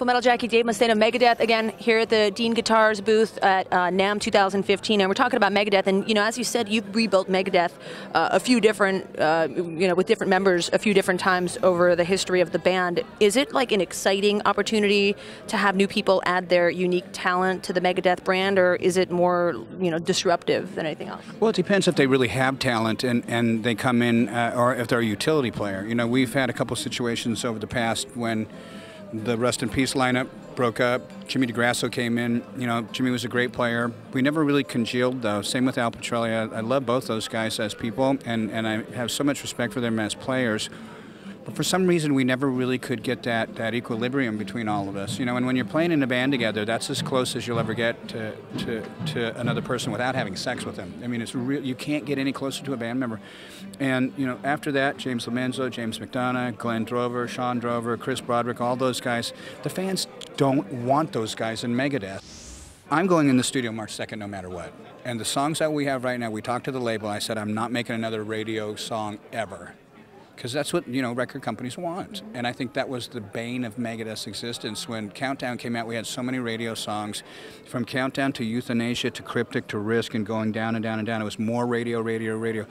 Full Metal Jackie, Dave Mustaine of Megadeth, again, here at the Dean Guitars booth at NAMM 2015, and we're talking about Megadeth, and, you know, as you said, you've rebuilt Megadeth a few different, you know, with different members a few different times over the history of the band. Is it like an exciting opportunity to have new people add their unique talent to the Megadeth brand, or is it more, you know, disruptive than anything else? Well, it depends if they really have talent and they come in, or if they're a utility player. You know, we've had a couple situations over the past when the Rest in Peace lineup broke up. Jimmy DeGrasso came in. You know, Jimmy was a great player. We never really congealed, though. Same with Al Petrelli. I love both those guys as people, and I have so much respect for them as players. But for some reason, we never really could get that equilibrium between all of us. You know, and when you're playing in a band together, that's as close as you'll ever get to another person without having sex with them. I mean, it's real. You can't get any closer to a band member. And, you know, after that, James Lomenzo, James McDonough, Glenn Drover, Sean Drover, Chris Broderick, all those guys, the fans don't want those guys in Megadeth. I'm going in the studio March 2nd no matter what. And the songs that we have right now, we talked to the label. I said, I'm not making another radio song ever. Because that's what, you know, record companies want. And I think that was the bane of Megadeth's existence. When Countdown came out, we had so many radio songs. From Countdown to Euthanasia to Cryptic to Risk and going down and down and down. It was more radio, radio, radio.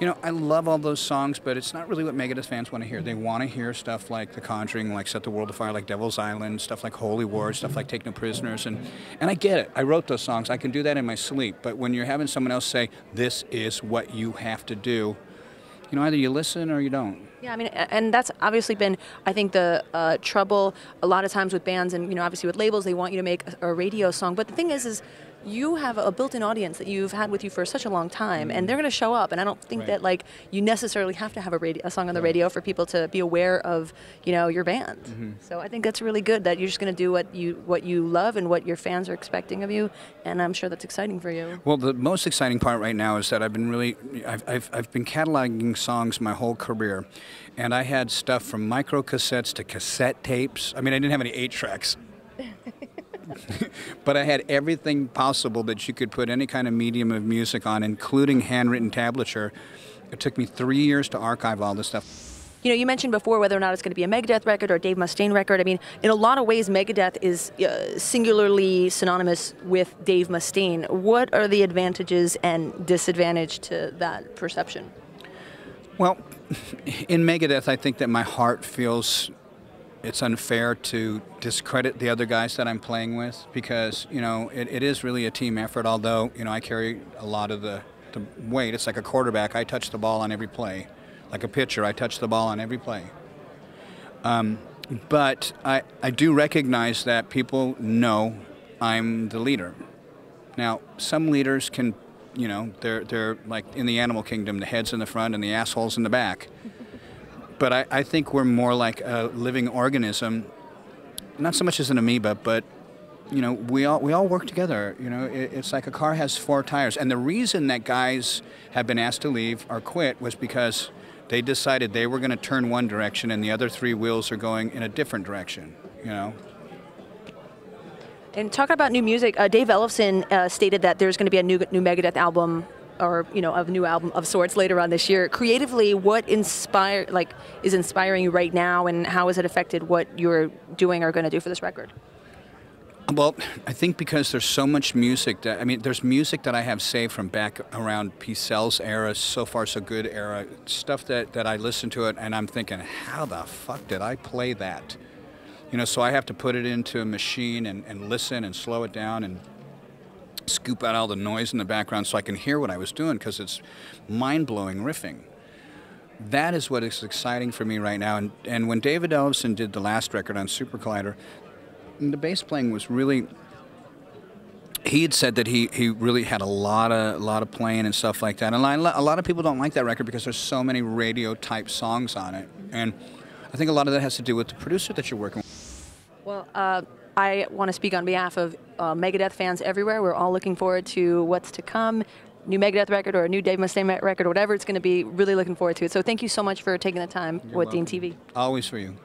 You know, I love all those songs, but it's not really what Megadeth fans want to hear. They want to hear stuff like The Conjuring, like Set the World Afire, like Devil's Island, stuff like Holy War, stuff like Take No Prisoners. And I get it. I wrote those songs. I can do that in my sleep. But when you're having someone else say, this is what you have to do, you know, either you listen or you don't. Yeah, I mean, and that's obviously been, I think, the trouble a lot of times with bands, and, you know, obviously with labels, they want you to make a radio song. But the thing is you have a built-in audience that you've had with you for such a long time, and they're going to show up. And I don't think that, like, you necessarily have to have a song on the radio for people to be aware of, you know, your band. So I think that's really good that you're just going to do what you love and what your fans are expecting of you, and I'm sure that's exciting for you. Well, the most exciting part right now is that I've been cataloging songs my whole career, and I had stuff from micro cassettes to cassette tapes. I mean, I didn't have any 8-tracks. But I had everything possible that you could put any kind of medium of music on, including handwritten tablature. It took me 3 years to archive all this stuff. You know, you mentioned before whether or not it's going to be a Megadeth record or a Dave Mustaine record. I mean, in a lot of ways, Megadeth is singularly synonymous with Dave Mustaine. What are the advantages and disadvantages to that perception? Well, in Megadeth, I think that my heart feels it's unfair to discredit the other guys that I'm playing with, because, you know, it is really a team effort, although, you know, I carry a lot of the weight. It's like a quarterback. I touch the ball on every play. Like a pitcher, I touch the ball on every play. But I do recognize that people know I'm the leader. Now, some leaders can, you know, they're like in the animal kingdom, the head's in the front and the asshole's in the back. But I think we're more like a living organism, not so much as an amoeba, but, you know, we all work together. You know, it's like a car has 4 tires. And the reason that guys have been asked to leave or quit was because they decided they were going to turn one direction and the other 3 wheels are going in a different direction, you know. And talking about new music, Dave Ellefson stated that there's going to be a new Megadeth album, or, you know, a new album of sorts later on this year. Creatively, what is inspiring you right now, and how has it affected what you're doing or going to do for this record? Well, I think because there's so much music that, I mean, there's music that I have saved from back around P-Cell's era, So Far So Good era, stuff that I listen to it and I'm thinking, how the fuck did I play that? You know, so I have to put it into a machine and listen and slow it down and scoop out all the noise in the background so I can hear what I was doing, because it's mind-blowing riffing. That is what is exciting for me right now. And when David Ellefson did the last record on Super Collider, the bass playing was really, he had said that he really had a lot of playing and stuff like that. And a lot of people don't like that record because there's so many radio-type songs on it. And I think a lot of that has to do with the producer that you're working with. Well, I want to speak on behalf of Megadeth fans everywhere. We're all looking forward to what's to come. New Megadeth record or a new Dave Mustaine record, or whatever it's going to be, really looking forward to it. So thank you so much for taking the time with Dean TV. Always for you.